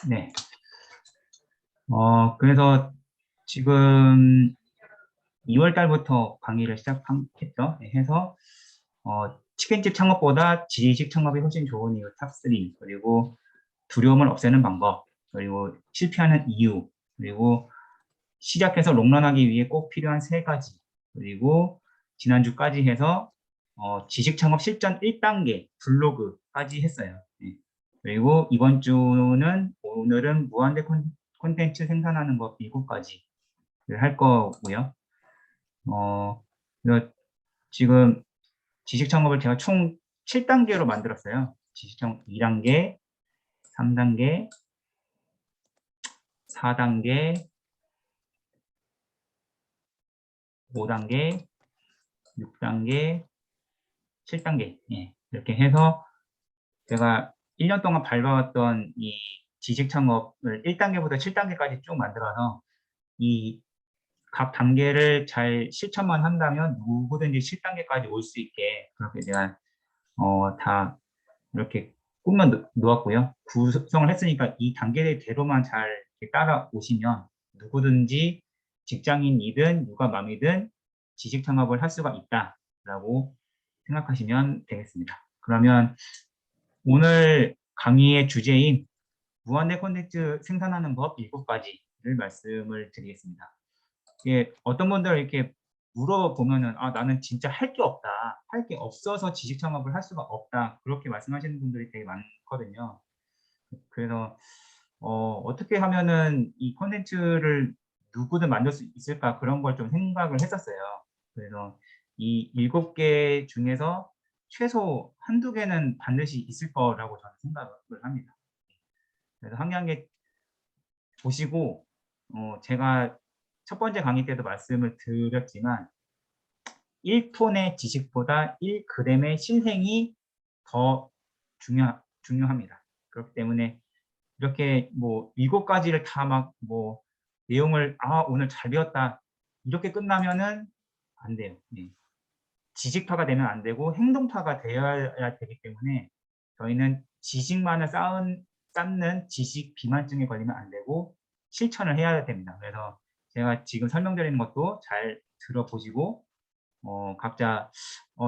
네. 그래서 지금 2월 달부터 강의를 시작했죠. 네, 해서 치킨집 창업보다 지식 창업이 훨씬 좋은 이유 탑3, 그리고 두려움을 없애는 방법, 그리고 실패하는 이유, 그리고 시작해서 롱런하기 위해 꼭 필요한 3가지, 그리고 지난주까지 해서 지식 창업 실전 1단계 블로그까지 했어요. 네. 그리고 이번 주는 오늘은 무한대 콘텐츠 생산하는 법 7가지를 할 거고요. 그래서 지금 지식 창업을 제가 총 7단계로 만들었어요. 지식 창업 2단계, 3단계, 4단계, 5단계, 6단계, 7단계. 예, 이렇게 해서 제가 1년 동안 밟아왔던 이 지식 창업을 1단계부터 7단계까지 쭉 만들어서 이 각 단계를 잘 실천만 한다면 누구든지 7단계까지 올 수 있게 그렇게 제가 다 이렇게 꿈만 놓았고요. 구성을 했으니까 이 단계대로만 잘 이렇게 따라오시면 누구든지 직장인이든 육아맘이든 지식 창업을 할 수가 있다라고 생각하시면 되겠습니다. 그러면 오늘 강의의 주제인 무한대 콘텐츠 생산하는 법 7가지를 말씀을 드리겠습니다. 어떤 분들 이렇게 물어보면은 나는 진짜 할 게 없다. 할 게 없어서 지식 창업을 할 수가 없다. 그렇게 말씀하시는 분들이 되게 많거든요. 그래서 어떻게 하면은 이 콘텐츠를 누구든 만들 수 있을까 그런 걸 좀 생각을 했었어요. 그래서 이 7개 중에서 최소 한두 개는 반드시 있을 거라고 저는 생각을 합니다. 그래서 한 개 한 개 보시고 제가 첫 번째 강의 때도 말씀을 드렸지만 1톤의 지식보다 1g의 실행이 더 중요합니다. 그렇기 때문에 이렇게 뭐 7가지를 다 막 뭐 내용을 오늘 잘 배웠다 이렇게 끝나면은 안 돼요. 네. 지식파가 되면 안 되고 행동파가 되어야 되기 때문에 저희는 지식만을 쌓는 지식 비만증에 걸리면 안 되고 실천을 해야 됩니다. 그래서 제가 지금 설명드리는 것도 잘 들어보시고 각자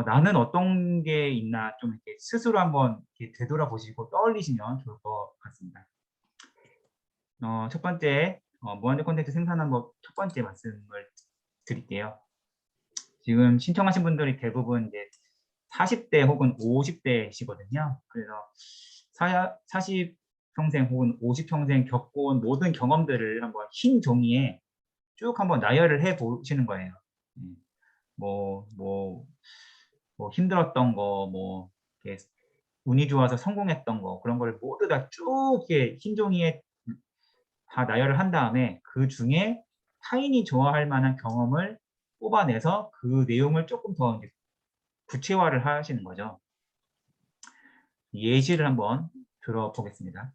나는 어떤 게 있나 좀 이렇게 스스로 한번 이렇게 되돌아보시고 떠올리시면 좋을 것 같습니다. 첫 번째 무한대 콘텐츠 생산한 법 첫 번째 말씀을 드릴게요. 지금 신청하신 분들이 대부분 이제 40대 혹은 50대시거든요. 그래서 40평생 혹은 50평생 겪어온 모든 경험들을 한번 흰 종이에 쭉 한번 나열을 해 보시는 거예요. 뭐, 뭐, 뭐 힘들었던 거, 뭐 이렇게 운이 좋아서 성공했던 거 그런 걸 모두 다 쭉 이렇게 흰 종이에 다 나열을 한 다음에 그 중에 타인이 좋아할 만한 경험을 뽑아내서 그 내용을 조금 더 이제 구체화를 하시는 거죠. 예시를 한번 들어보겠습니다.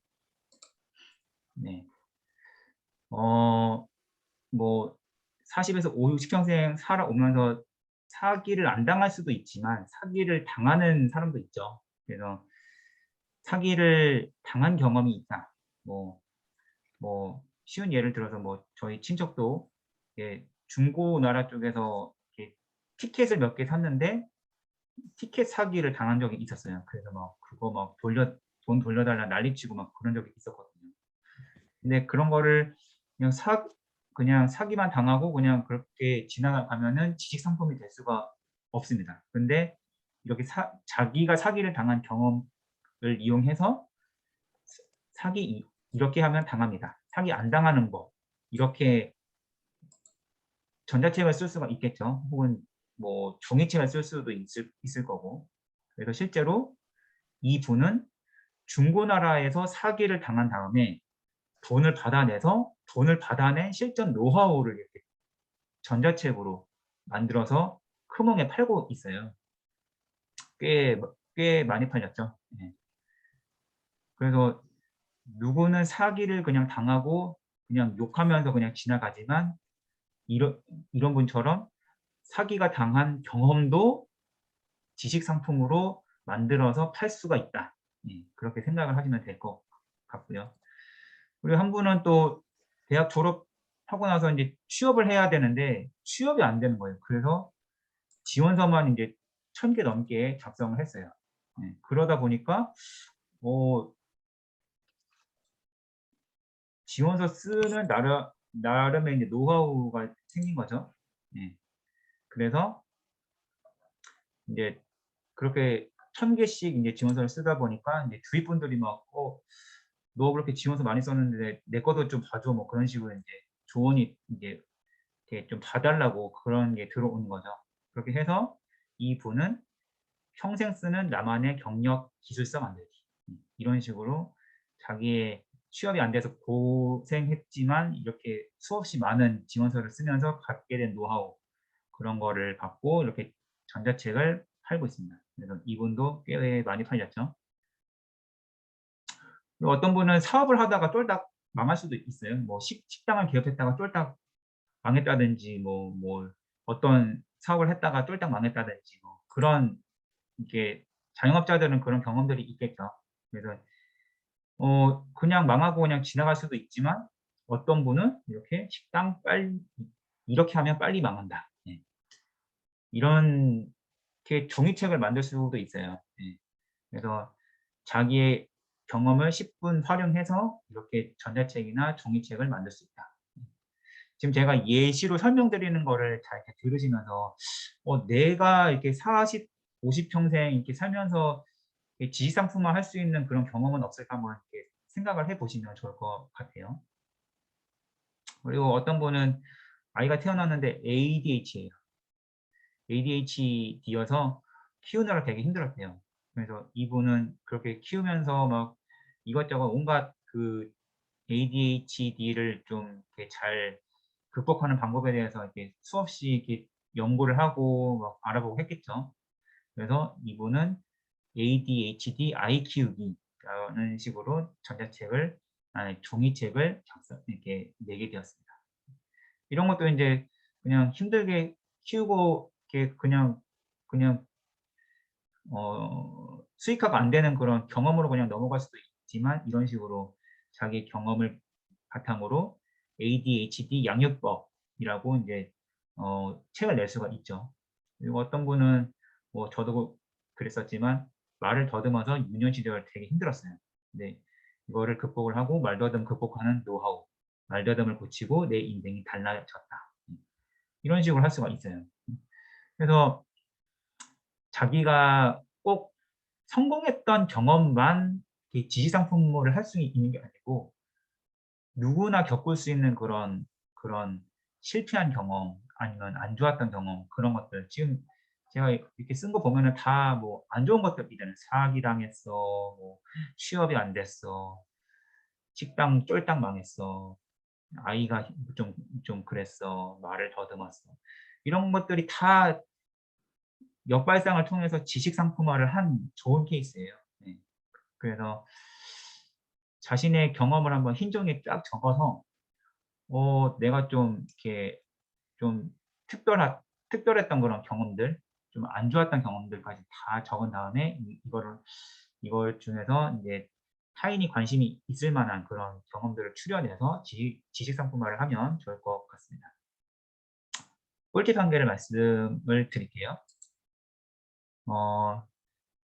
네. 뭐 40에서 5, 60평생 살아오면서 사기를 안 당할 수도 있지만 사기를 당하는 사람도 있죠. 그래서 사기를 당한 경험이 있다. 뭐 쉬운 예를 들어서 뭐 저희 친척도 중고나라 쪽에서 티켓을 몇 개 샀는데 티켓 사기를 당한 적이 있었어요. 그래서 막 그거 막 돈 돌려달라 난리치고 막 그런 적이 있었거든요. 근데 그런 거를 그냥 사기만 당하고 그냥 그렇게 지나가면은 지식 상품이 될 수가 없습니다. 근데 이렇게 자기가 사기를 당한 경험을 이용해서 사기 이렇게 하면 당합니다. 사기 안 당하는 법 이렇게 전자책을 쓸 수가 있겠죠. 혹은 뭐 종이책을 쓸 수도 있을 거고. 그래서 실제로 이 분은 중고나라에서 사기를 당한 다음에 돈을 받아낸 실전 노하우를 이렇게 전자책으로 만들어서 크몽에 팔고 있어요. 꽤 많이 팔렸죠. 네. 그래서 누구는 사기를 그냥 당하고 그냥 욕하면서 그냥 지나가지만 이런 분처럼 사기가 당한 경험도 지식 상품으로 만들어서 팔 수가 있다. 네, 그렇게 생각을 하시면 될 것 같고요. 그리고 한 분은 또 대학 졸업하고 나서 이제 취업을 해야 되는데 취업이 안 되는 거예요. 그래서 지원서만 이제 1,000개 넘게 작성을 했어요. 네. 그러다 보니까 어 지원서 쓰는 나름의 이제 노하우가 생긴 거죠. 예. 그래서 인제 그렇게 1,000개씩 인제 지원서를 쓰다 보니까 인제 주위 분들이 막 너 그렇게 지원서 많이 썼는데 내 것도 좀 봐 줘." 뭐 그런 식으로 인제 조언이 인제 이렇게 좀 봐 달라고 그런 게 들어오는 거죠. 그렇게 해서 이분은 평생 쓰는 나만의 경력 기술서 만들기. 이런 식으로 자기의 취업이 안 돼서 고생했지만 이렇게 수없이 많은 지원서를 쓰면서 갖게 된 노하우, 그런 거를 갖고 이렇게 전자책을 팔고 있습니다. 그래서 이분도 꽤 많이 팔렸죠. 그리고 어떤 분은 사업을 하다가 쫄딱 망할 수도 있어요. 뭐 식당을 개업했다가 쫄딱 망했다든지 어떤 사업을 했다가 쫄딱 망했다든지 그런, 이게 자영업자들은 그런 경험들이 있겠죠. 그래서 그냥 망하고 그냥 지나갈 수도 있지만 어떤 분은 이렇게 식당 빨리 이렇게 하면 빨리 망한다. 예. 이렇게 종이책을 만들 수도 있어요. 예. 그래서 자기의 경험을 10분 활용해서 이렇게 전자책이나 종이책을 만들 수 있다. 지금 제가 예시로 설명드리는 거를 잘 이렇게 들으시면서 내가 이렇게 40, 50 평생 이렇게 살면서 이 지식상품화할 수 있는 그런 경험은 없을까 한번 이렇게 생각을 해 보시면 좋을 것 같아요. 그리고 어떤 분은 아이가 태어났는데 ADHD예요. ADHD여서 키우느라 되게 힘들었대요. 그래서 이분은 그렇게 키우면서 막 이것저것 온갖 그 ADHD를 좀 이렇게 잘 극복하는 방법에 대해서 이렇게 수없이 이렇게 연구를 하고 막 알아보고 했겠죠. 그래서 이분은 ADHD 아이 키우기라는 식으로 전자책을, 아니 종이책을 이렇게 내게 되었습니다. 이런 것도 인제 그냥 힘들게 키우고 이렇게 그냥 수익화가 안 되는 그런 경험으로 그냥 넘어갈 수도 있지만, 이런 식으로 자기 경험을 바탕으로 ADHD 양육법이라고 인제 책을 낼 수가 있죠. 그리고 어떤 분은 저도 그랬었지만 말을 더듬어서 유년 시절 되게 힘들었어요. 근데 이거를 극복을 하고 말더듬 극복하는 노하우, 말더듬을 고치고 내 인생이 달라졌다. 이런 식으로 할 수가 있어요. 그래서 자기가 꼭 성공했던 경험만 이 지식 상품화를 할 수 있는 게 아니고 누구나 겪을 수 있는 그런 실패한 경험 아니면 안 좋았던 경험, 그런 것들 지금 제가 이렇게 쓴 거 보면은 다 안 좋은 것들이잖아요. 사기당했어, 취업이 안 됐어, 식당 쫄딱 망했어, 아이가 좀 그랬어, 말을 더듬었어. 이런 것들이 다 역발상을 통해서 지식 상품화를 한 좋은 케이스예요. 네. 그래서 자신의 경험을 한번 흰 종이에 쫙 적어서 내가 좀 이렇게 좀 특별했던 그런 경험들, 좀 안 좋았던 경험들까지 다 적은 다음에 이걸 중에서 인제 타인이 관심이 있을 만한 그런 경험들을 추려내서 지식 상품화를 하면 좋을 것 같습니다. 꿀팁 한 개를 말씀을 드릴게요. 어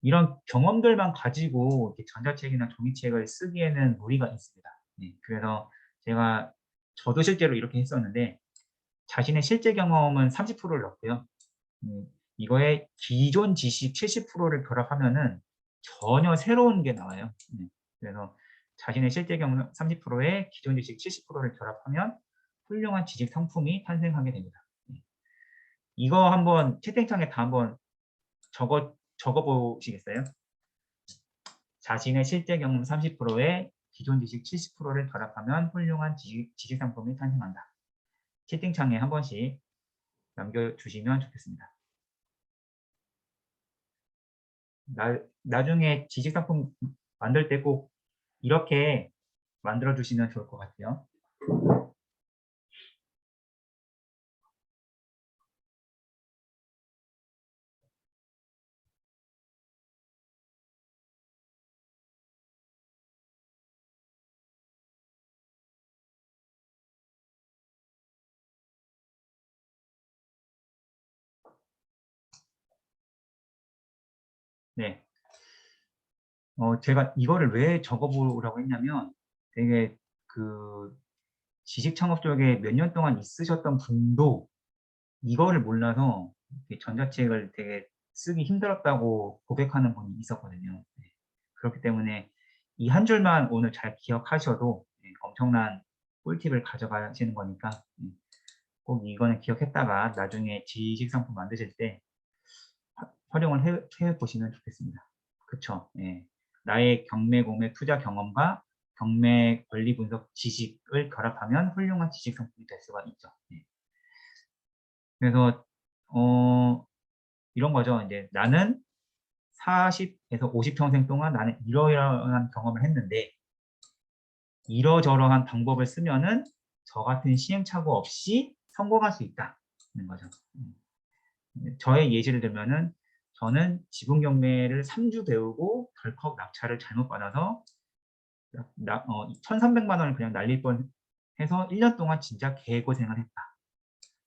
이런 경험들만 가지고 이렇게 전자책이나 종이책을 쓰기에는 무리가 있습니다. 네. 그래서 제가 저도 실제로 이렇게 했었는데 자신의 실제 경험은 30%를 넣고요. 음 이거에 기존 지식 70%를 결합하면은 전혀 새로운 게 나와요. 그래서 자신의 실제 경험 30%에 기존 지식 70%를 결합하면 훌륭한 지식 상품이 탄생하게 됩니다. 이거 한번 채팅창에 다 한번 적어 보시겠어요? 자신의 실제 경험 30%에 기존 지식 70%를 결합하면 훌륭한 지식 상품이 탄생한다. 채팅창에 한 번씩 남겨주시면 좋겠습니다. 나중에 지식 상품 만들 때 꼭 이렇게 만들어 주시면 좋을 것 같아요. 네. 제가 이거를 왜 적어보라고 했냐면 되게 그 지식 창업 쪽에 몇 년 동안 있으셨던 분도 이거를 몰라서 전자책을 되게 쓰기 힘들었다고 고백하는 분이 있었거든요. 네. 그렇기 때문에 이 한 줄만 오늘 잘 기억하셔도 엄청난 꿀팁을 가져가시는 거니까 꼭 이거는 기억했다가 나중에 지식 상품 만드실 때 활용을 해보시면 좋겠습니다. 그쵸? 예. 나의 경매, 공매, 투자 경험과 경매 권리 분석 지식을 결합하면 훌륭한 지식 상품이 될 수가 있죠. 예. 그래서 이런 거죠. 이제 나는 40에서 50평생 동안 나는 이러이러한 경험을 했는데 이러저러한 방법을 쓰면은 저 같은 시행착오 없이 성공할 수 있다는 거죠. 저의 예시를 들면은 저는 지분 경매를 3주 배우고 덜컥 낙찰을 잘못 받아서 1,300만 원을 그냥 날릴 뻔해서 1년 동안 진짜 개고생을 했다.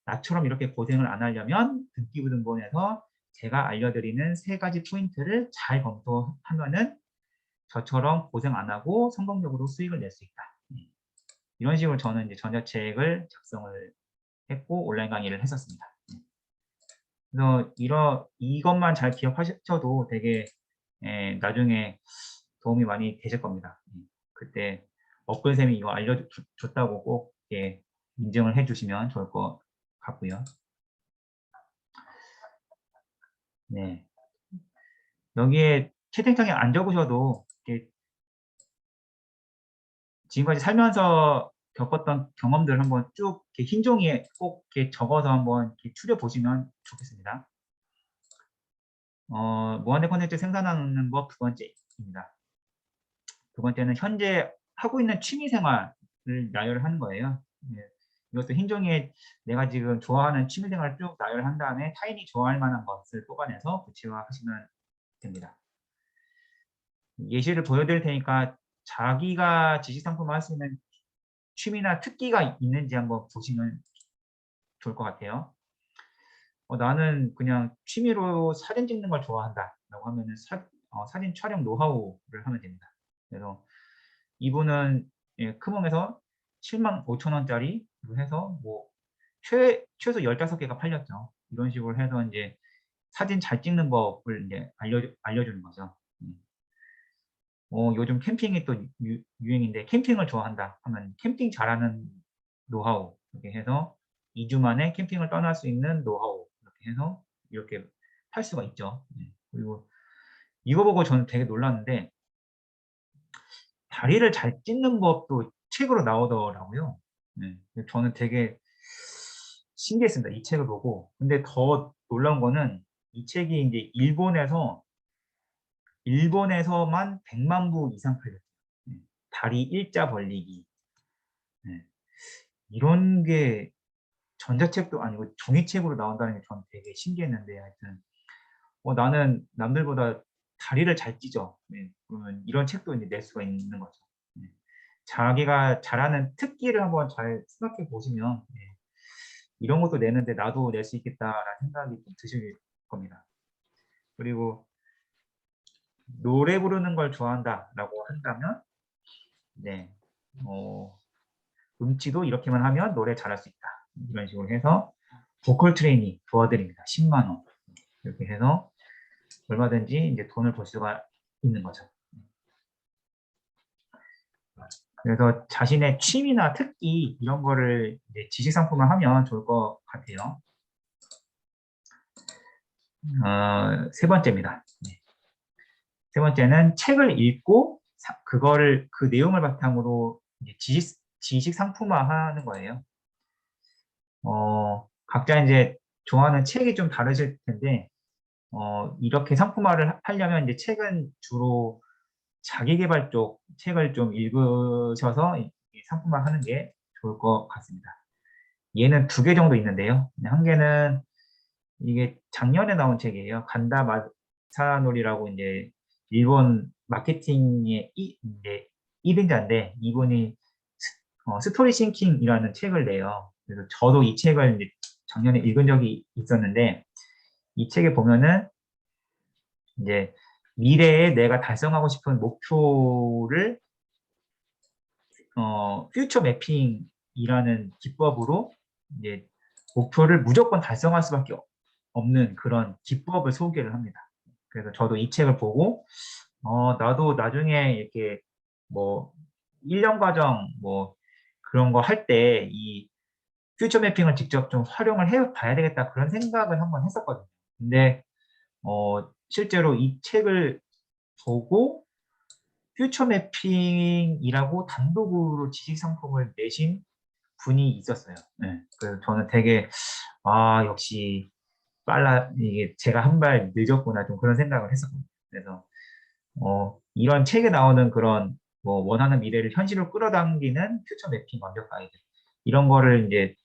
나처럼 이렇게 고생을 안 하려면 등기부등본에서 제가 알려드리는 3가지 포인트를 잘 검토하면은 저처럼 고생 안 하고 성공적으로 수익을 낼 수 있다. 이런 식으로 저는 이제 전자책을 작성을 했고 온라인 강의를 했었습니다. 그래서 이것만 잘 기억하셔도 되게 나중에 도움이 많이 되실 겁니다. 그때 업글쌤이 이거 알려줬다고 꼭 인증을 해주시면 좋을 것 같고요. 네. 여기에 채팅창에 안 적으셔도 지금까지 살면서 겪었던 경험들 한번 쭉 흰 종이에 꼭 적어서 한번 추려 보시면 좋겠습니다. 무한대 콘텐츠 생산하는 법 2번째입니다. 2번째는 현재 하고 있는 취미 생활을 나열하는 거예요. 네. 이것도 흰 종이에 내가 지금 좋아하는 취미 생활을 쭉 나열한 다음에 타인이 좋아할 만한 것을 뽑아내서 구체화하시면 됩니다. 예시를 보여드릴 테니까 자기가 지식 상품을 할 수 있는 취미나 특기가 있는지 한번 보시면 좋을 것 같아요. 나는 그냥 취미로 사진 찍는 걸 좋아한다 라고 하면은 사진 촬영 노하우를 하면 됩니다. 그래서 이분은 크몽에서 75,000원짜리로 해서 뭐 최소 15개가 팔렸죠. 이런 식으로 해서 이제 사진 잘 찍는 법을 이제 알려주는 거죠. 요즘 캠핑이 또 유행인데 캠핑을 좋아한다 하면 캠핑 잘하는 노하우 이렇게 해서 2주 만에 캠핑을 떠날 수 있는 노하우 이렇게 해서 이렇게 팔 수가 있죠. 그리고 이거 보고 저는 되게 놀랐는데 다리를 잘 찢는 법도 책으로 나오더라고요. 저는 되게 신기했습니다. 이 책을 보고. 근데 더 놀라운 거는 이 책이 이제 일본에서만 100만 부 이상 팔렸어요. 다리 일자 벌리기. 이런 게 전자책도 아니고 종이책으로 나온다는 게 저는 되게 신기했는데 하여튼 나는 남들보다 다리를 잘 찢어. 그러면 이런 책도 이제 낼 수가 있는 거죠. 자기가 잘하는 특기를 한번 잘 생각해 보시면 이런 것도 내는데 나도 낼 수 있겠다라는 생각이 좀 드실 겁니다. 그리고 노래 부르는 걸 좋아한다라고 한다면 음치도 이렇게만 하면 노래 잘할 수 있다. 이런 식으로 해서 보컬 트레이닝 도와드립니다. 10만 원. 이렇게 해서 얼마든지 이제 돈을 벌 수가 있는 거죠. 그래서 자신의 취미나 특기 이런 거를 이제 지식 상품을 하면 좋을 것 같아요. 세 번째입니다. 세 번째는 책을 읽고 그 내용을 바탕으로 이제 지식 상품화하는 거예요. 각자 이제 좋아하는 책이 좀 다르실 텐데 이렇게 상품화를 하려면 이제 책은 주로 자기계발 쪽 책을 좀 읽으셔서 상품화하는 게 좋을 것 같습니다. 얘는 2개 정도 있는데요. 한 개는 이게 작년에 나온 책이에요. 간다 마사노리라고 이제 일본 마케팅의 이제 1인자인데 이분이 스토리 싱킹이라는 책을 내요. 그래서 저도 이 책을 이제 작년에 읽은 적이 있었는데 이 책에 보면은 이제 미래에 내가 달성하고 싶은 목표를 퓨처 매핑이라는 기법으로 이제 목표를 무조건 달성할 수밖에 없는 그런 기법을 소개를 합니다. 그래서 저도 이 책을 보고 나도 나중에 이렇게 뭐 1년 과정 뭐 그런 거 할 때 이 퓨처 매핑을 직접 좀 활용을 해 봐야 되겠다 그런 생각을 한번 했었거든요. 근데 실제로 이 책을 보고 퓨처 매핑이라고 단독으로 지식 상품을 내신 분이 있었어요. 네. 그래서 저는 되게 역시 이게 제가 한 발 늦었구나 좀 그런 생각을 했었거든요. 그래서 이런 책에 나오는 그런 뭐 원하는 미래를 현실로 끌어당기는 퓨처 매핑 완벽 가이드 이런 거를 이제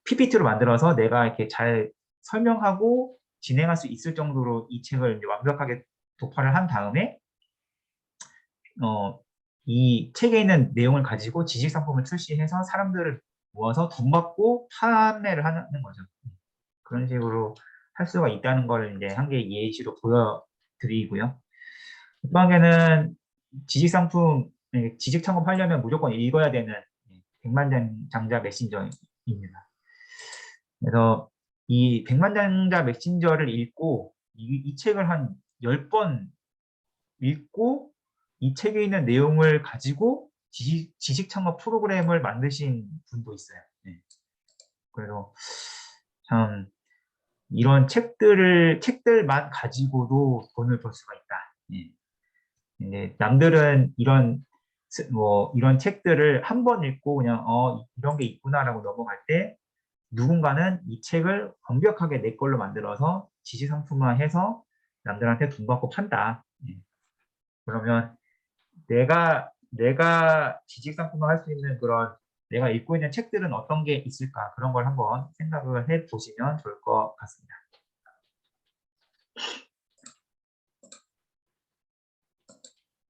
PPT로 만들어서 내가 이렇게 잘 설명하고 진행할 수 있을 정도로 이 책을 이제 완벽하게 독파를 한 다음에 이 책에 있는 내용을 가지고 지식 상품을 출시해서 사람들을 모아서 돈 받고 판매를 하는 거죠. 그런 식으로 할 수가 있다는 걸 이제 한 개의 예시로 보여드리고요. 또 한 개는 지식 상품, 지식 창업하려면 무조건 읽어야 되는 백만장자 메신저입니다. 그래서 이 백만장자 메신저를 읽고 이 책을 한 10번 읽고 이 책에 있는 내용을 가지고 지식 창업 프로그램을 만드신 분도 있어요. 네. 그래서 참 이런 책들만 가지고도 돈을 벌 수가 있다. 예. 남들은 이런 책들을 한 번 읽고 그냥 이런 게 있구나라고 넘어갈 때 누군가는 이 책을 완벽하게 내 걸로 만들어서 지식 상품화해서 남들한테 돈 받고 판다. 예. 그러면 내가 지식 상품화 할 수 있는 그런 내가 읽고 있는 책들은 어떤 게 있을까 그런 걸 한번 생각을 해 보시면 좋을 것 같습니다.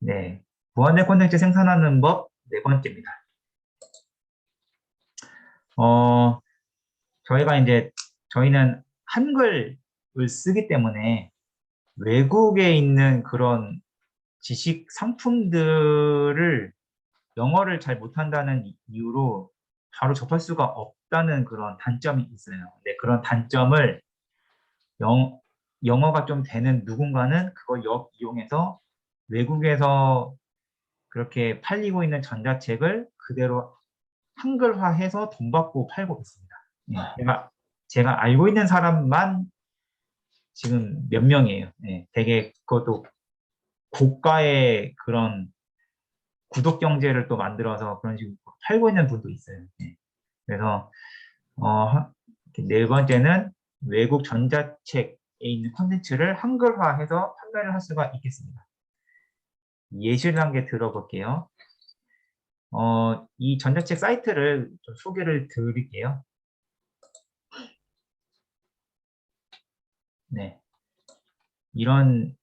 네, 무한대 콘텐츠 생산하는 법 네 번째입니다. 어, 저희는 한글을 쓰기 때문에 외국에 있는 그런 지식 상품들을 영어를 잘 못한다는 이유로 바로 접할 수가 없다는 그런 단점이 있어요. 근데 그런 단점을 영, 영어가 좀 되는 누군가는 그걸 이용해서 외국에서 그렇게 팔리고 있는 전자책을 그대로 한글화해서 돈 받고 팔고 있습니다. 예, 제가 알고 있는 사람만 지금 몇 명이에요. 예, 되게 그것도 고가의 그런 구독 경제를 또 만들어서 그런 식으로 팔고 있는 분도 있어요. 예. 그래서 네 번째는 외국 전자책에 있는 콘텐츠를 한글화해서 판매를 할 수가 있겠습니다. 예시를 한 개 들어볼게요. 이 전자책 사이트를 좀 소개를 드릴게요. 네, 이런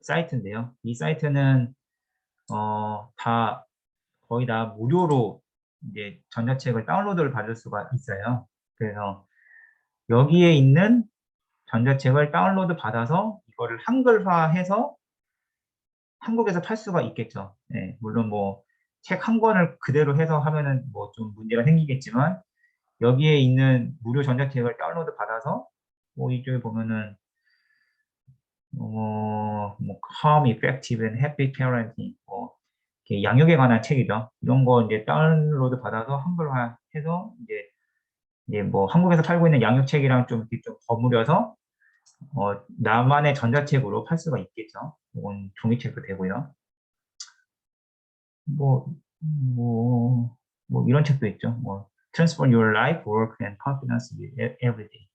사이트인데요. 이 사이트는 다 거의 다 무료로 이제 전자책을 다운로드를 받을 수가 있어요. 그래서 여기에 있는 전자책을 다운로드 받아서 이거를 한글화해서 한국에서 팔 수가 있겠죠. 네, 물론 뭐 책 한 권을 그대로 해서 하면은 뭐 좀 문제가 생기겠지만 여기에 있는 무료 전자책을 다운로드 받아서 뭐 이쪽에 보면은 뭐 Calm, Effective and Happy Parenting 뭐 이렇게 양육에 관한 책이죠. 이런 거 이제 다운로드 받아서 한글화해서 이제 뭐 한국에서 팔고 있는 양육책이랑 좀 이렇게 좀 버무려서 나만의 전자책으로 팔 수가 있겠죠. 이건 종이책도 되고요. 뭐, 뭐, 뭐 이런 책도 있죠. 뭐 Transform Your Life, Work and Confidence with Every Day.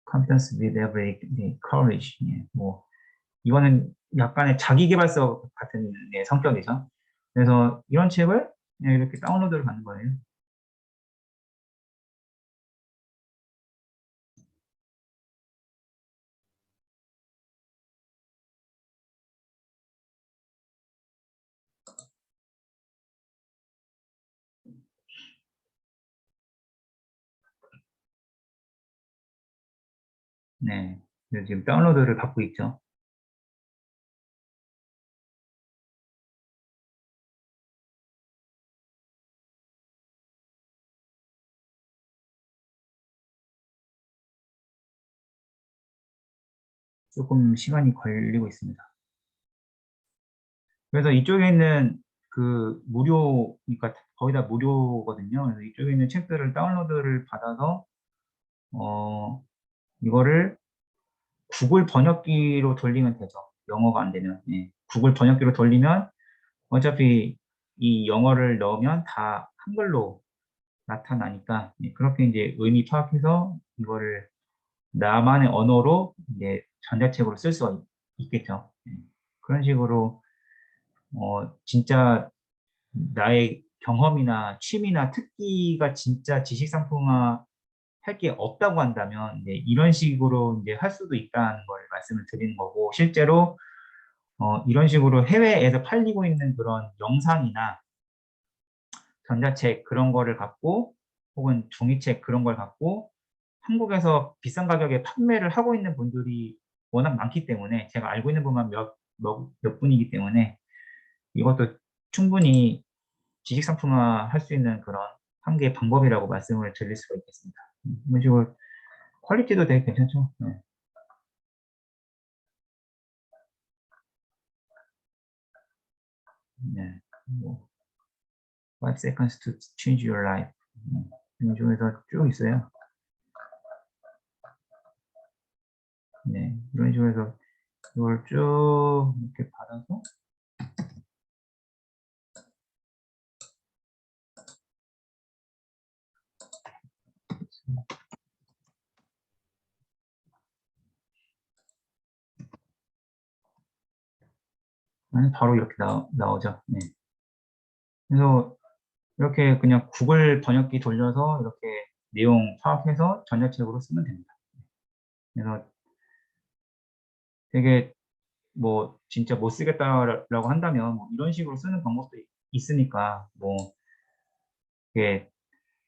Confidence with Every Day, Courage. 예, 뭐 이거는 약간의 자기계발서 같은 성격이죠. 그래서 이런 책을 그냥 이렇게 다운로드를 받는 거예요. 네. 그래서 지금 다운로드를 받고 있죠. 조금 시간이 걸리고 있습니다. 그래서 이쪽에 있는 그 무료, 그러니까 거의 다 무료거든요. 그래서 이쪽에 있는 책들을 다운로드를 받아서, 이거를 구글 번역기로 돌리면 되죠. 영어가 안 되면. 예. 구글 번역기로 돌리면 어차피 이 영어를 넣으면 다 한글로 나타나니까, 예, 그렇게 이제 의미 파악해서 이거를 나만의 언어로 이제 전자책으로 쓸 수가 있겠죠. 예. 그런 식으로 진짜 나의 경험이나 취미나 특기가 진짜 지식 상품화 할 게 없다고 한다면 이제 이런 식으로 이제 할 수도 있다는 걸 말씀을 드리는 거고, 실제로 이런 식으로 해외에서 팔리고 있는 그런 영상이나 전자책 그런 거를 갖고, 혹은 종이책 그런 걸 갖고 한국에서 비싼 가격에 판매를 하고 있는 분들이 워낙 많기 때문에, 제가 알고 있는 분만 몇 분이기 때문에 이것도 충분히 지식 상품화 할 수 있는 그런 한 개의 방법이라고 말씀을 드릴 수가 있겠습니다. 이런 식으로 퀄리티도 되게 괜찮죠. 네. 네. 뭐, 5 seconds to change your life. 이런 식으로 해서 쭉 있어요. 네. 이런 식으로 해서 이걸 쭉 이렇게 받아서, 바로 이렇게 나오죠. 네. 그래서 이렇게 그냥 구글 번역기 돌려서 이렇게 내용 파악해서 전자책으로 쓰면 됩니다. 그래서 되게 뭐 진짜 못 쓰겠다라고 한다면 뭐 이런 식으로 쓰는 방법도 있으니까, 뭐 이게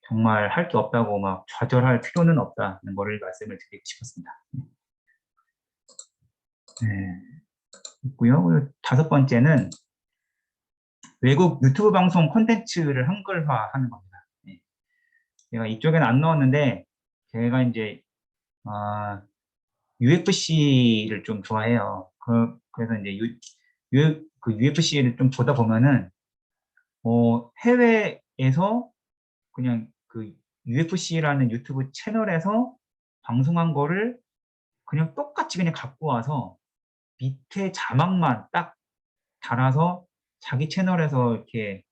정말 할 게 없다고 막 좌절할 필요는 없다는 거를 말씀을 드리고 싶었습니다. 네, 있고요. 그리고 다섯 번째는 외국 유튜브 방송 콘텐츠를 한글화하는 겁니다. 네. 제가 이쪽에는 안 넣었는데, 제가 이제 UFC를 좀 좋아해요. 그래서 이제 그 UFC를 좀 보다 보면은 해외에서 그냥 그 UFC라는 유튜브 채널에서 방송한 거를 그냥 똑같이 그냥 갖고 와서 밑에 자막만 딱 달아서 자기 채널에서 이렇게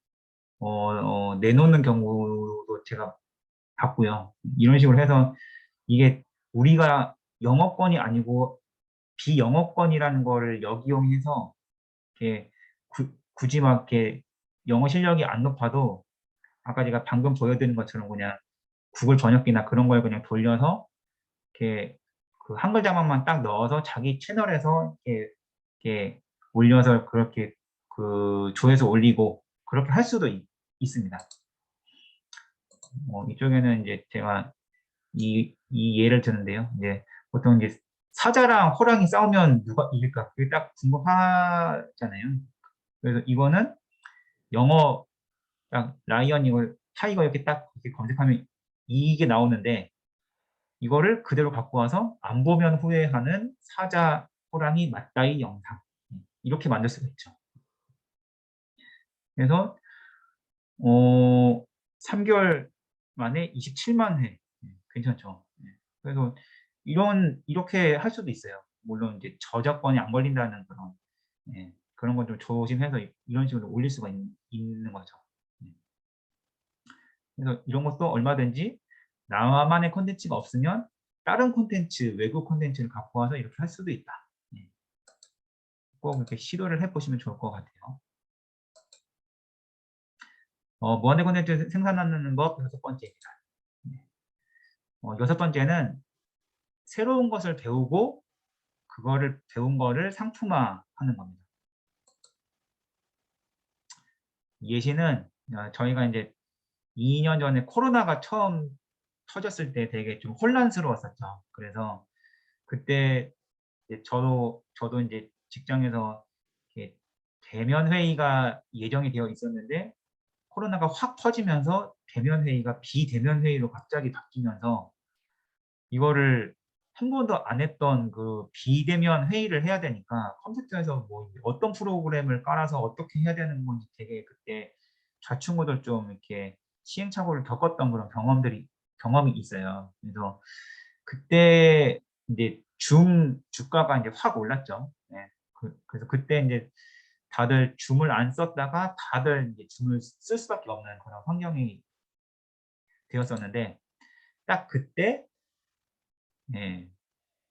내놓는 경우도 제가 봤고요. 이런 식으로 해서 이게 우리가 영어권이 아니고 비영어권이라는 거를 역이용해서 이렇게 굳이 막 이렇게 영어 실력이 안 높아도 아까 제가 방금 보여드린 것처럼 그냥 구글 번역기나 그런 걸 그냥 돌려서 이렇게 그 한글 자막만 딱 넣어서 자기 채널에서 이렇게 올려서 그렇게 그 조회수 올리고 그렇게 할 수도 있습니다. 이쪽에는 이제 제가 이 예를 드는데요. 이제 보통 이제 사자랑 호랑이 싸우면 누가 이길까? 그게 딱 궁금하잖아요. 그래서 이거는 영어 딱 라이언 이걸 타이거 이렇게 딱 이렇게 검색하면 이게 나오는데, 이거를 그대로 갖고 와서 안 보면 후회하는 사자 호랑이 맞다이 영상, 이렇게 만들 수가 있죠. 그래서 3개월 만에 27만 회. 괜찮죠. 그래서 이렇게 할 수도 있어요. 물론 이제 저작권이 안 걸린다는 그런 건 좀 조심해서 이런 식으로 올릴 수가 있는 거죠. 그래서 이런 것도 얼마든지 나만의 콘텐츠가 없으면 다른 콘텐츠, 외국 콘텐츠를 갖고 와서 이렇게 할 수도 있다. 꼭 이렇게 시도를 해보시면 좋을 것 같아요. 무한대 콘텐츠 생산하는 법 여섯 번째입니다. 여섯 번째는 새로운 것을 배우고 그거를 배운 거를 상품화하는 겁니다. 예시는 저희가 이제 2년 전에 코로나가 처음 터졌을 때 되게 좀 혼란스러웠었죠. 그래서 그때 이제 저도 이제 직장에서 이렇게 대면 회의가 예정이 되어 있었는데 코로나가 확 퍼지면서 대면 회의가 비대면 회의로 갑자기 바뀌면서 이거를 한 번도 안 했던 그 비대면 회의를 해야 되니까 컴퓨터에서 뭐 어떤 프로그램을 깔아서 어떻게 해야 되는 건지 되게 그때 좌충우돌 좀 이렇게 시행착오를 겪었던 그런 경험이 있어요. 그래서 그때 이제 줌 주가가 이제 확 올랐죠. 네. 그래서 그때 이제 다들 줌을 안 썼다가 다들 이제 줌을 쓸 수밖에 없는 그런 환경이 되었었는데 딱 그때 예,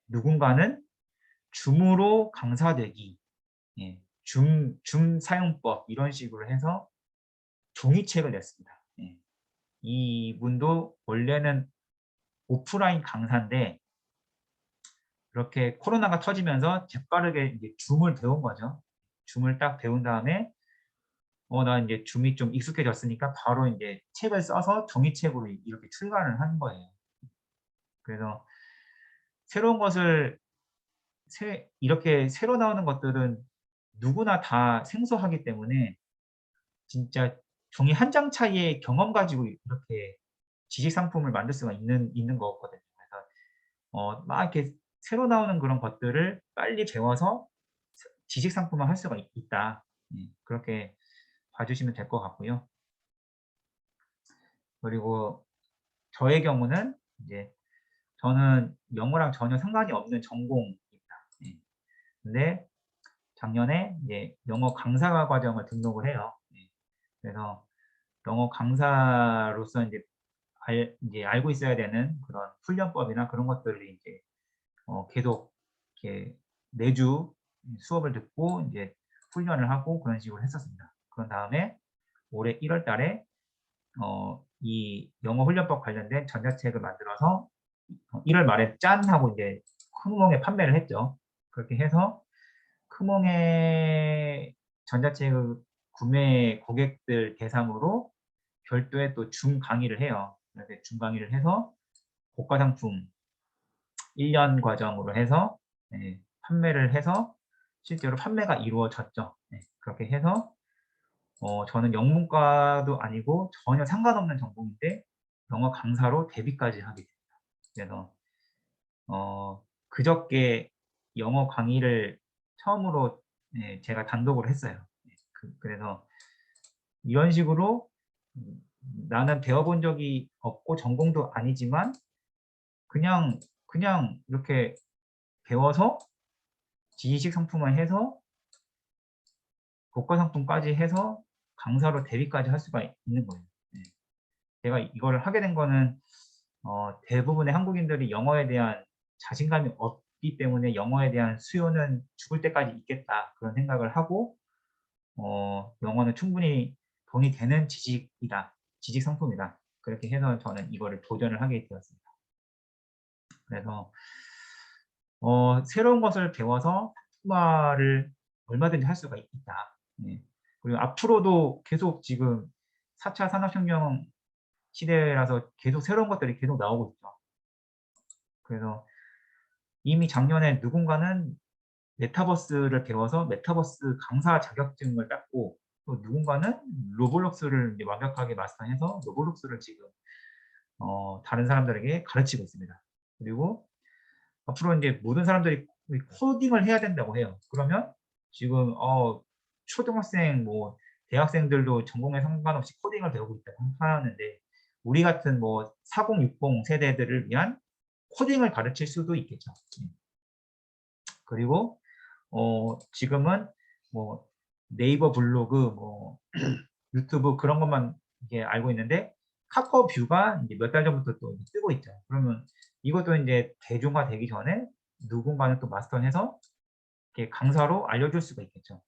누군가는 줌으로 강사되기, 예, 줌 사용법 이런 식으로 해서 종이책을 냈습니다. 예. 이분도 원래는 오프라인 강사인데 그렇게 코로나가 터지면서 재빠르게 이제 줌을 배운 거죠. 줌을 딱 배운 다음에 나 이제 줌이 좀 익숙해졌으니까 바로 이제 책을 써서 종이책으로 이렇게 출간을 한 거예요. 그래서 새로운 것을 이렇게 새로 나오는 것들은 누구나 다 생소하기 때문에 진짜 종이 한 장 차이의 경험 가지고 이렇게 지식 상품을 만들 수가 있는 거거든요. 그래서 막 이렇게 새로 나오는 그런 것들을 빨리 배워서 지식 상품을 할 수가 있다. 그렇게 봐주시면 될 것 같고요. 그리고 저의 경우는 이제 저는 영어랑 전혀 상관이 없는 전공입니다. 예. 근데 작년에 이제 영어 강사 과정을 등록을 해요. 예. 그래서 영어 강사로서 이제 알고 있어야 되는 그런 훈련법이나 그런 것들을 이제 계속 이렇게 매주 수업을 듣고 이제 훈련을 하고 그런 식으로 했었습니다. 그런 다음에 올해 1월 달에 이 영어 훈련법 관련된 전자책을 만들어서 1월 말에 짠 하고 이제 크몽에 판매를 했죠. 그렇게 해서 크몽의 전자책을 구매 고객들 대상으로 별도의 또 줌 강의를 해요. 이렇게 줌 강의를 해서 고가 상품 1년 과정으로 해서 판매를 해서 실제로 판매가 이루어졌죠. 그렇게 해서 저는 영문과도 아니고 전혀 상관없는 전공인데 영어 강사로 데뷔까지 하게 됩니다. 그래서 그저께 영어 강의를 처음으로 제가 단독으로 했어요. 그래서 이런 식으로 나는 배워본 적이 없고 전공도 아니지만 그냥 이렇게 배워서 지식 상품화 해서 고가 상품까지 해서 강사로 데뷔까지 할 수가 있는 거예요. 제가 이거를 하게 된 거는 대부분의 한국인들이 영어에 대한 자신감이 없기 때문에 영어에 대한 수요는 죽을 때까지 있겠다 그런 생각을 하고 영어는 충분히 돈이 되는 지식이다. 지식 상품이다. 그렇게 해서 저는 이거를 도전을 하게 되었습니다. 그래서 새로운 것을 배워서 상품화를 얼마든지 할 수가 있다. 그리고 앞으로도 계속 지금 4차 산업혁명 시대라서 계속 새로운 것들이 계속 나오고 있죠. 그래서 이미 작년에 누군가는 메타버스를 배워서 메타버스 강사 자격증을 땄고 또 누군가는 로블록스를 이제 완벽하게 마스터해서 로블록스를 지금 다른 사람들에게 가르치고 있습니다. 그리고 앞으로 이제 모든 사람들이 코딩을 해야 된다고 해요. 그러면 지금 초등학생 뭐 대학생들도 전공에 상관없이 코딩을 배우고 있다고 하는데 우리 같은 뭐 4060 세대들을 위한 코딩을 가르칠 수도 있겠죠. 그리고 지금은 뭐 네이버 블로그, 뭐 유튜브 그런 것만 이게 알고 있는데 카카오 뷰가 이제 몇 달 전부터 또 뜨고 있죠. 그러면 이것도 이제 대중화되기 전에 누군가는 또 마스터해서 이렇게 강사로 알려줄 수가 있겠죠.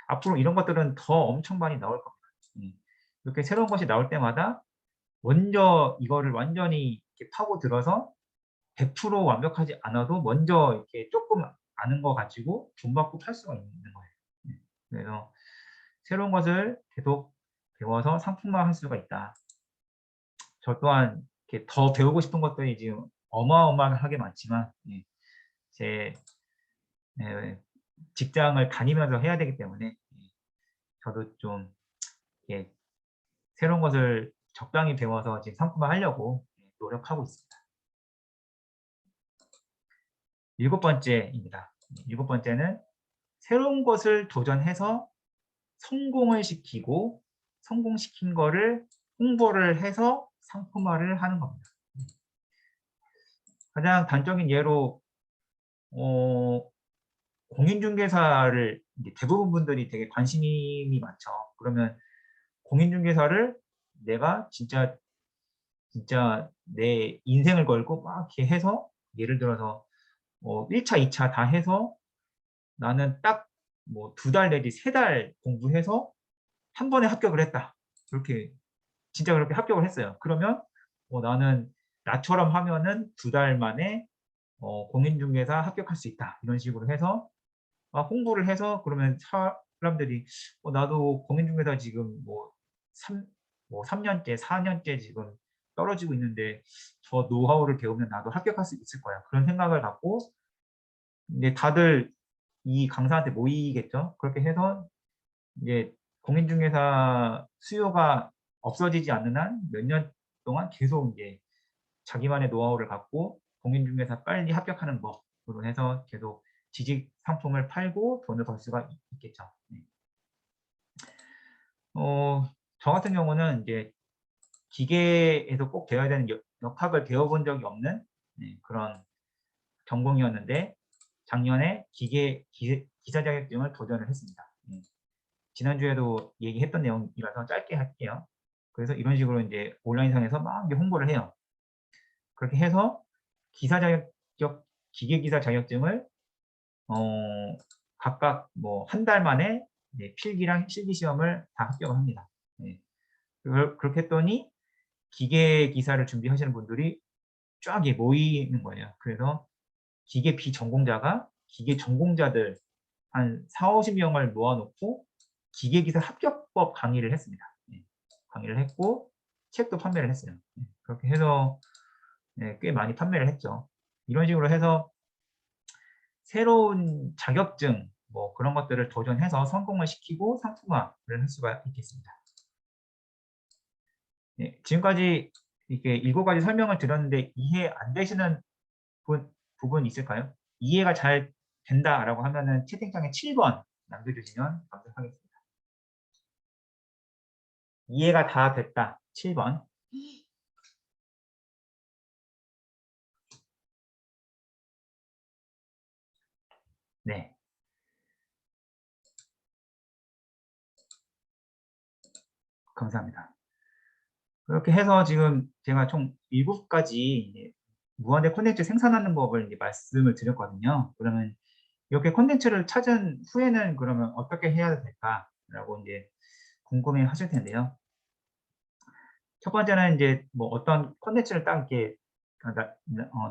앞으로 이런 것들은 더 엄청 많이 나올 겁니다. 이렇게 새로운 것이 나올 때마다 먼저 이거를 완전히 이렇게 파고들어서 100% 완벽하지 않아도 먼저 이렇게 조금 아는 거 가지고 돈 받고 팔 수가 있는 거예요. 그래서 새로운 것을 계속 배워서 상품화할 수가 있다. 저 또한 이렇게 더 배우고 싶은 것들이 지금 어마어마하게 많지만 제 직장을 다니면서 해야 되기 때문에 저도 좀 새로운 것을 적당히 배워서 지금 상품화하려고 노력하고 있습니다. 7번째입니다. 7번째는 새로운 것을 도전해서 성공을 시키고 성공시킨 거를 홍보를 해서 상품화를 하는 겁니다. 가장 단적인 예로 공인중개사를 대부분 분들이 되게 관심이 많죠. 그러면 공인중개사를 내가 진짜 내 인생을 걸고 막 이렇게 해서 예를 들어서 1차, 2차 다 해서 나는 딱 뭐 2달 내지 3달 공부해서 한 번에 합격을 했다. 그렇게 진짜 그렇게 합격을 했어요. 그러면 나는 나처럼 하면은 2달 만에 공인중개사 합격할 수 있다. 이런 식으로 해서 홍보를 해서 그러면 사람들이 나도 공인중개사 지금 뭐 3년째, 4년째 지금 떨어지고 있는데 저 노하우를 배우면 나도 합격할 수 있을 거야. 그런 생각을 갖고 이제 다들 이 강사한테 모이겠죠. 그렇게 해서 이제 공인중개사 수요가 없어지지 않는 한 몇 년 동안 계속 이제 자기만의 노하우를 갖고 공인중개사 빨리 합격하는 법으로 해서 계속 지식 상품을 팔고 돈을 벌 수가 있겠죠. 저 같은 경우는 이제 기계에서 꼭 배워야 되는 역학을 배워본 적이 없는 그런 전공이었는데 작년에 기사 자격증을 도전을 했습니다. 지난주에도 얘기했던 내용이라서 짧게 할게요. 그래서 이런 식으로 이제 온라인상에서 막 홍보를 해요. 그렇게 해서 기계기사 자격증을 각각 뭐 한 달 만에 필기랑 실기 시험을 다 합격을 합니다. 그렇게 했더니 기계기사를 준비하시는 분들이 쫙 모이는 거예요. 그래서 기계 비전공자가 기계 전공자들 한 4, 50명을 모아놓고 기계기사 합격법 강의를 했습니다. 강의를 했고 책도 판매를 했어요. 그렇게 해서 꽤 많이 판매를 했죠. 이런 식으로 해서 새로운 자격증 뭐 그런 것들을 도전해서 성공을 시키고 상품화를 할 수가 있겠습니다. 지금까지 이렇게 7가지 설명을 드렸는데 이해 안 되시는 부분 있을까요? 이해가 잘 된다라고 하면은 채팅창에 7번 남겨주시면 감사하겠습니다. 이해가 다 됐다. 7번. 네. 감사합니다. 그렇게 해서 지금 제가 총 7가지 무한대 콘텐츠 생산하는 법을 이제 말씀을 드렸거든요. 그러면 이렇게 콘텐츠를 찾은 후에는 그러면 어떻게 해야 될까라고 이제 궁금해 하실 텐데요. 첫 번째는 이제 뭐 어떤 콘텐츠를 딱 이렇게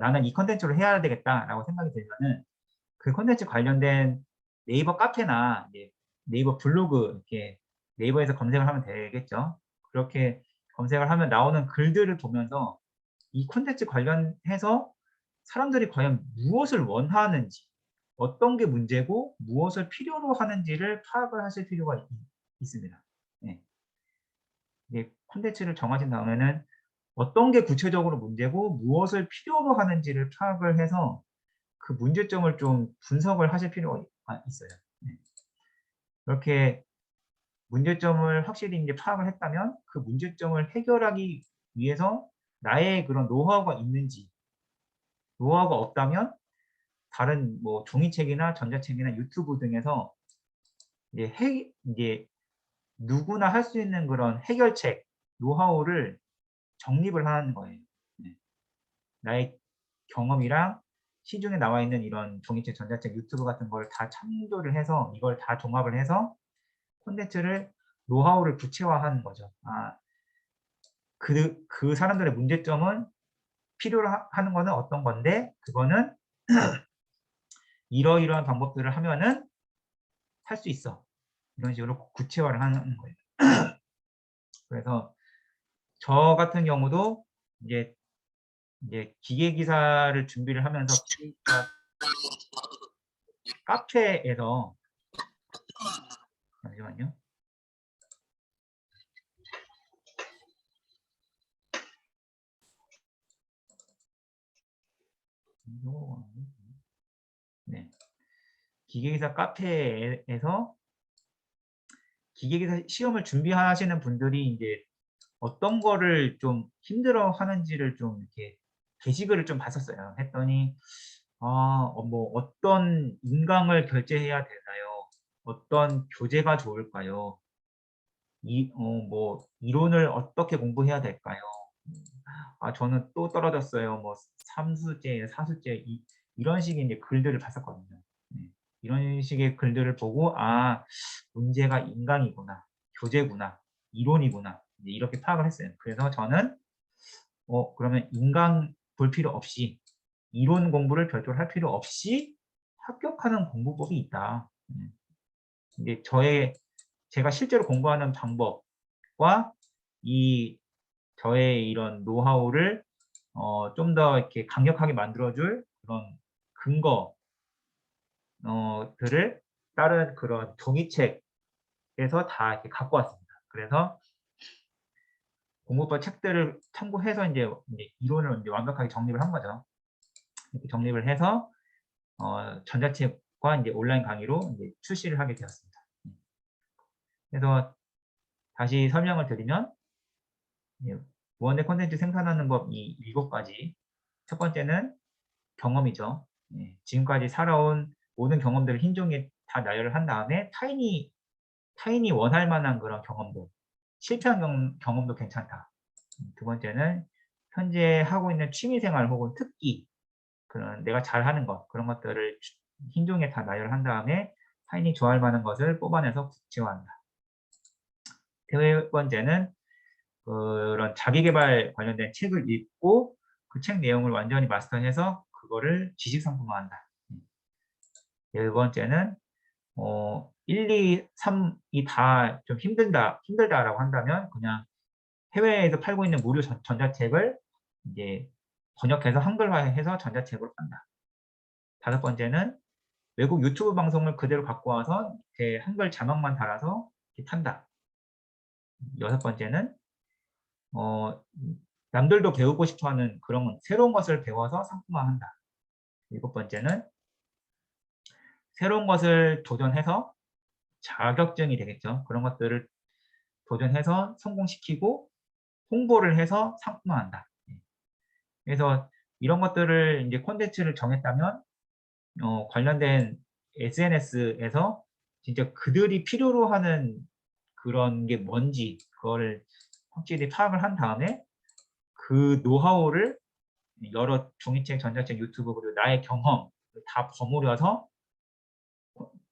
나는 이 콘텐츠로 해야 되겠다라고 생각이 들면은 그 콘텐츠 관련된 네이버 카페나 이제 네이버 블로그 이렇게 네이버에서 검색을 하면 되겠죠. 그렇게 검색을 하면 나오는 글들을 보면서 이 콘텐츠 관련해서 사람들이 과연 무엇을 원하는지, 어떤 게 문제고 무엇을 필요로 하는지를 파악을 하실 필요가 있습니다. 네. 이제 콘텐츠를 정하신 다음에는 어떤 게 구체적으로 문제고 무엇을 필요로 하는지를 파악을 해서 그 문제점을 좀 분석을 하실 필요가 있어요. 네. 그렇게 문제점을 확실히 이제 파악을 했다면 그 문제점을 해결하기 위해서 나의 그런 노하우가 있는지, 노하우가 없다면 다른 뭐 종이책이나 전자책이나 유튜브 등에서 이제 누구나 할 수 있는 그런 해결책, 노하우를 정립을 하는 거예요. 네. 나의 경험이랑 시중에 나와 있는 이런 종이책, 전자책, 유튜브 같은 걸 다 참조를 해서 이걸 다 종합을 해서 콘텐츠를 노하우를 구체화하는 거죠. 그 사람들의 문제점은 필요로 하는 거는 어떤 건데 그거는 이러이러한 방법들을 하면은 할 수 있어. 이런 식으로 구체화를 하는 거예요. 그래서 저 같은 경우도 이제 기계 기사를 준비를 하면서 기계기사 카페에서 잠시만요. 네. 기계기사 카페에서 기계기사 시험을 준비하시는 분들이 이제 어떤 거를 좀 힘들어 하는지를 좀 이렇게 게시글을 좀 봤었어요. 했더니 뭐 어떤 인강을 결제해야 되나요? 어떤 교재가 좋을까요? 뭐 이론을 어떻게 공부해야 될까요? 저는 또 떨어졌어요. 뭐 3수째, 4수째 이런 식의 이제 글들을 봤었거든요. 네. 이런 식의 글들을 보고 문제가 인강이구나, 교재구나, 이론이구나 이제 이렇게 파악을 했어요. 그래서 저는 그러면 인강 볼 필요 없이 이론 공부를 별도로 할 필요 없이 합격하는 공부법이 있다. 이게 제가 실제로 공부하는 방법과 이 저의 이런 노하우를 좀 더 이렇게 강력하게 만들어줄 그런 근거들을 다른 그런 종이책에서 다 이렇게 갖고 왔습니다. 그래서 공부법 책들을 참고해서 이제 이론을 이제 완벽하게 정립을 한 거죠. 이렇게 정립을 해서 전자책과 이제 온라인 강의로 이제 출시를 하게 되었습니다. 그래서 다시 설명을 드리면 무언의 콘텐츠 생산하는 법 이 7가지. 첫 번째는 경험이죠. 지금까지 살아온 모든 경험들을 흰 종이에 다 나열을 한 다음에 타인이 원할 만한 그런 경험들, 실패한 경험도 괜찮다. 두 번째는 현재 하고 있는 취미생활 혹은 특기, 그런 내가 잘하는 것, 그런 것들을 흰 종이에 다 나열을 한 다음에 타인이 좋아할 만한 것을 뽑아내서 구체화한다. 세 번째는 그런 자기계발 관련된 책을 읽고 그 책 내용을 완전히 마스터해서 그거를 지식 상품화한다. 네 번째는 1, 2, 3이 다 좀 힘들다라고 한다면 그냥 해외에서 팔고 있는 무료 전자책을 이제 번역해서 한글화해서 전자책으로 판다. 다섯 번째는 외국 유튜브 방송을 그대로 갖고 와서 이렇게 한글 자막만 달아서 이렇게 판다. 여섯 번째는 남들도 배우고 싶어하는 그런 새로운 것을 배워서 상품화한다. 일곱 번째는 새로운 것을 도전해서 자격증이 되겠죠. 그런 것들을 도전해서 성공시키고 홍보를 해서 상품화한다. 그래서 이런 것들을 이제 콘텐츠를 정했다면 관련된 SNS에서 진짜 그들이 필요로 하는 그런 게 뭔지 그거를 확실히 파악을 한 다음에 그 노하우를 여러 종이책, 전자책, 유튜브 그리고 나의 경험 다 버무려서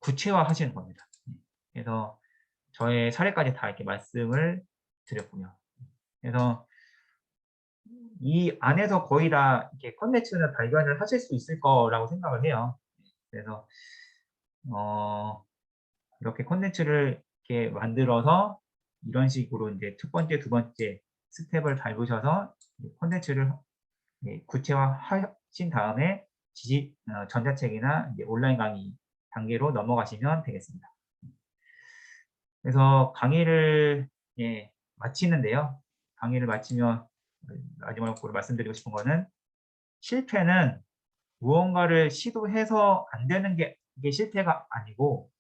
구체화하시는 겁니다. 그래서 저의 사례까지 다 이렇게 말씀을 드렸고요. 그래서 이 안에서 거의 다 이렇게 컨텐츠는 발견을 하실 수 있을 거라고 생각을 해요. 그래서 이렇게 컨텐츠를 이렇게 만들어서 이런 식으로 이제 첫 번째, 두 번째 스텝을 밟으셔서 컨텐츠를 구체화하신 다음에 전자책이나 온라인 강의 단계로 넘어가시면 되겠습니다. 그래서 강의를 마치는데요. 강의를 마치면 마지막으로 말씀드리고 싶은 거는 실패는 무언가를 시도해서 안 되는 게 이게 실패가 아니고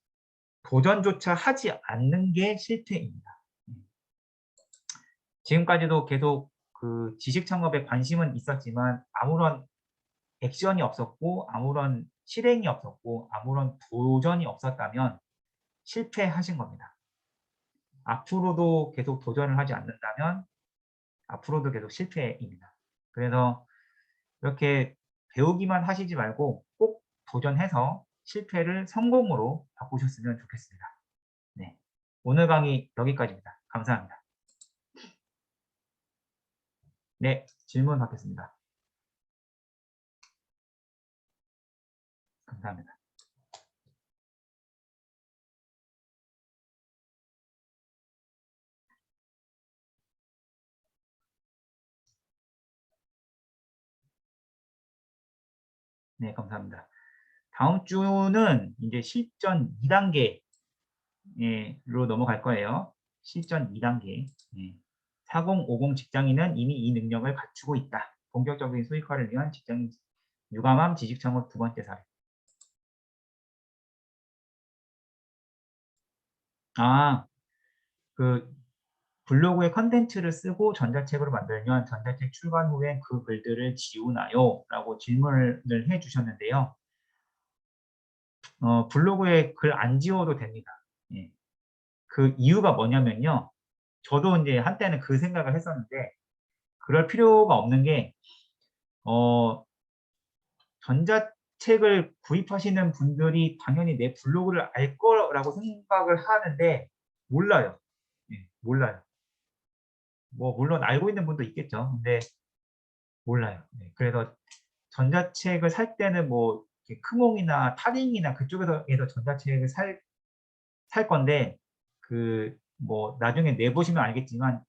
도전조차 하지 않는 게 실패입니다. 지금까지도 계속 그 지식 창업에 관심은 있었지만 아무런 액션이 없었고 아무런 실행이 없었고 아무런 도전이 없었다면 실패하신 겁니다. 앞으로도 계속 도전을 하지 않는다면 앞으로도 계속 실패입니다. 그래서 이렇게 배우기만 하시지 말고 꼭 도전해서 실패를 성공으로 바꾸셨으면 좋겠습니다. 네. 오늘 강의 여기까지입니다. 감사합니다. 네, 질문 받겠습니다. 감사합니다. 네, 감사합니다. 다음 주는 이제 실전 2단계로 넘어갈 거예요. 실전 2단계. 4050 직장인은 이미 이 능력을 갖추고 있다. 본격적인 수익화를 위한 직장인 유감함 지식 창업 두 번째 사례. 그 블로그에 컨텐츠를 쓰고 전자책으로 만들면 전자책 출간 후에 그 글들을 지우나요? 라고 질문을 해주셨는데요. 블로그에 글 안 지워도 됩니다. 예. 그 이유가 뭐냐면요. 저도 이제 한때는 그 생각을 했었는데 그럴 필요가 없는 게 전자책을 구입하시는 분들이 당연히 내 블로그를 알 거라고 생각을 하는데 몰라요. 몰라요. 뭐 물론 알고 있는 분도 있겠죠. 근데 몰라요. 그래서 전자책을 살 때는 뭐 크몽이나 타링이나 그쪽에서 전자책을 살 건데 뭐 나중에 내보시면 알겠지만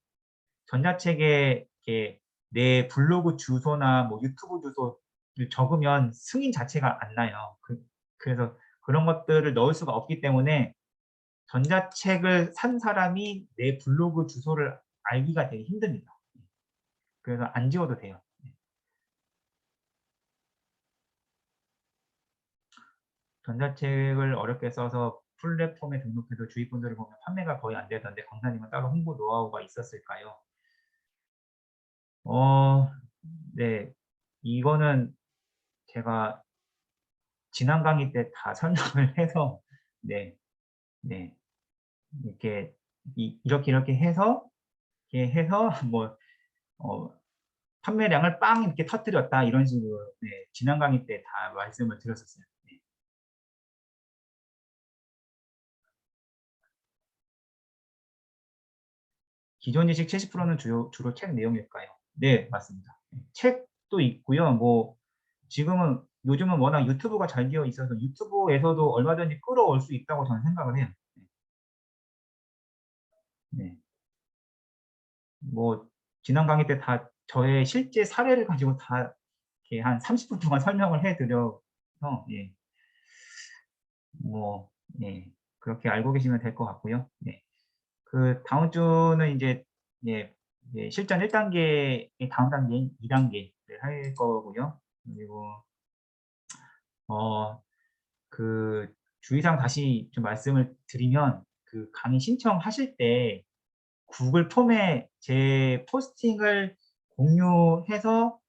전자책에 이렇게 내 블로그 주소나 뭐 유튜브 주소를 적으면 승인 자체가 안 나요. 그래서 그런 것들을 넣을 수가 없기 때문에 전자책을 산 사람이 내 블로그 주소를 알기가 되게 힘듭니다. 그래서 안 지워도 돼요. 전자책을 어렵게 써서 플랫폼에 등록해서 주위 분들을 보면 판매가 거의 안 되던데 강사님은 따로 홍보 노하우가 있었을까요? 네. 이거는 제가 지난 강의 때 다 설명을 해서 네. 네. 이렇게 이렇게 해서 뭐 판매량을 빵 이렇게 터뜨렸다 이런 식으로 지난 강의 때 다 말씀을 드렸었어요. 기존 지식 70%는 주로 책 내용일까요? 네, 맞습니다. 책도 있고요. 뭐 지금은 요즘은 워낙 유튜브가 잘 되어 있어서 유튜브에서도 얼마든지 끌어올 수 있다고 저는 생각을 해요. 네. 뭐 지난 강의 때 다 저의 실제 사례를 가지고 다 이렇게 한 30분 동안 설명을 해드려서 뭐 그렇게 알고 계시면 될 것 같고요. 그 다음 주는 이제 실전 1단계의 다음 단계인 2단계를 할 거고요. 그리고 그 주의사항 다시 좀 말씀을 드리면 그 강의 신청하실 때 구글 폼에 제 포스팅을 공유해서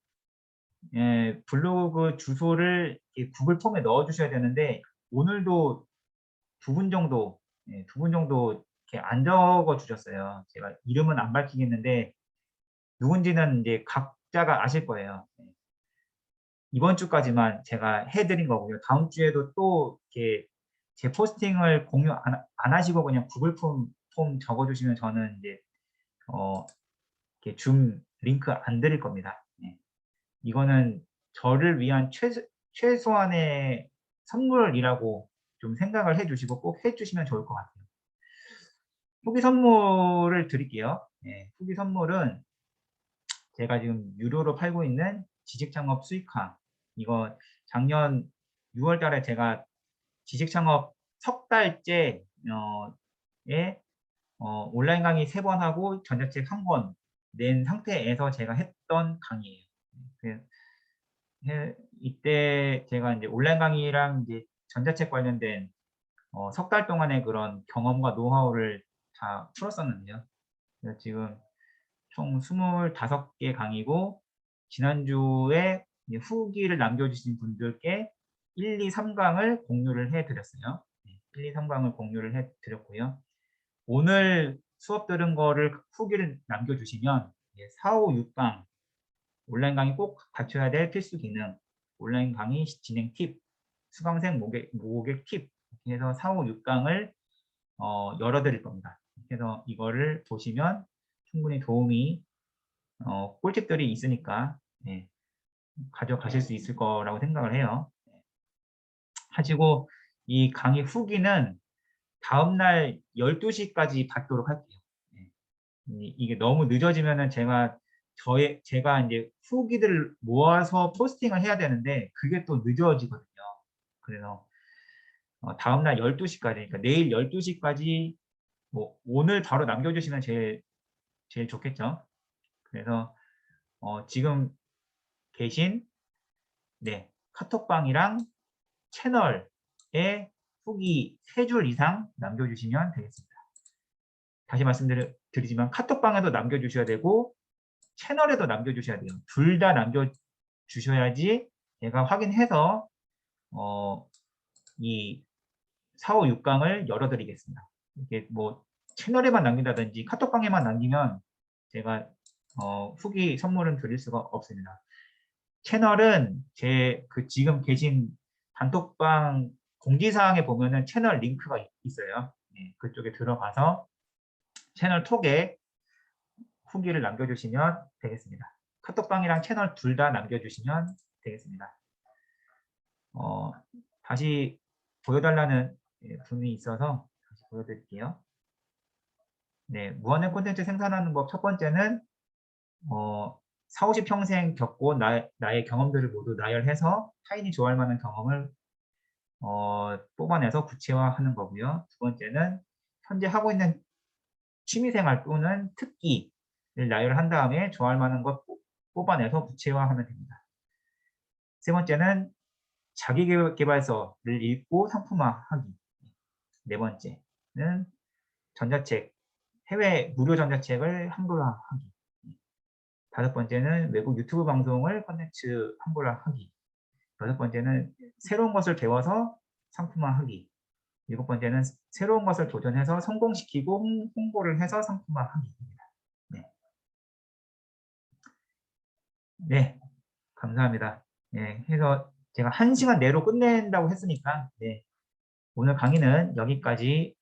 블로그 주소를 구글 폼에 넣어 주셔야 되는데 오늘도 두 분 정도 이렇게 안 적어 주셨어요. 제가 이름은 안 밝히겠는데 누군지는 이제 각자가 아실 거예요. 이번 주까지만 제가 해드린 거고요. 다음 주에도 또 이렇게 제 포스팅을 공유 안 하시고 그냥 구글 폼 적어주시면 저는 이제 이렇게 줌 링크 안 드릴 겁니다. 이거는 저를 위한 최소한의 선물이라고 좀 생각을 해주시고 꼭 해주시면 좋을 것 같아요. 후기 선물을 드릴게요. 후기 선물은 제가 지금 유료로 팔고 있는 지식창업 수익화 이거 작년 6월 달에 제가 지식창업 석 달째에 온라인 강의 3번 하고 전자책 1권 낸 상태에서 제가 했던 강의예요. 이때 제가 이제 온라인 강의랑 이제 전자책 관련된 석 달 동안의 그런 경험과 노하우를 다 풀었었는데요. 그래서 지금 총 25개 강의고 지난주에 후기를 남겨주신 분들께 1, 2, 3강을 공유를 해드렸어요. 1, 2, 3강을 공유를 해드렸고요. 오늘 수업 들은 거를 후기를 남겨주시면 4, 5, 6강 온라인 강의 꼭 갖춰야 될 필수 기능, 온라인 강의 진행 팁, 수강생 모객 팁 이렇게 해서 4, 5, 6강을 열어드릴 겁니다. 그래서 이거를 보시면 충분히 도움이 꿀팁들이 있으니까 가져가실 수 있을 거라고 생각을 해요. 하시고 이 강의 후기는 다음날 12시까지 받도록 할게요. 이게 너무 늦어지면은 제가 이제 후기들을 모아서 포스팅을 해야 되는데 그게 또 늦어지거든요. 그래서 다음날 12시까지, 그러니까 내일 12시까지 뭐 오늘 바로 남겨주시면 제일 좋겠죠. 그래서 지금 계신 카톡방이랑 채널에 후기 3줄 이상 남겨주시면 되겠습니다. 다시 말씀드리지만 카톡방에도 남겨주셔야 되고 채널에도 남겨주셔야 돼요. 둘 다 남겨주셔야지 제가 확인해서 이 4, 5, 6강을 열어드리겠습니다. 이게 뭐 채널에만 남긴다든지 카톡방에만 남기면 제가 후기 선물은 드릴 수가 없습니다. 채널은 제 지금 계신 단톡방 공지사항에 보면은 채널 링크가 있어요. 그쪽에 들어가서 채널 톡에 후기를 남겨주시면 되겠습니다. 카톡방이랑 채널 둘 다 남겨주시면 되겠습니다. 다시 보여달라는 분이 있어서 다시 보여드릴게요. 무한의 콘텐츠 생산하는 법 첫 번째는 4, 50평생 겪고 나의 경험들을 모두 나열해서 타인이 좋아할 만한 경험을 뽑아내서 구체화하는 거고요. 두 번째는 현재 하고 있는 취미생활 또는 특기를 나열한 다음에 좋아할 만한 것 뽑아내서 구체화하면 됩니다. 세 번째는 자기계발서를 읽고 상품화하기. 네 번째는 전자책, 해외 무료 전자책을 한글화하기. 다섯 번째는 외국 유튜브 방송을 콘텐츠 한글화하기. 여섯 번째는 새로운 것을 배워서 상품화하기. 일곱 번째는 새로운 것을 도전해서 성공시키고 홍보를 해서 상품화하기입니다. 네, 감사합니다. 해서 제가 1시간 내로 끝낸다고 했으니까 오늘 강의는 여기까지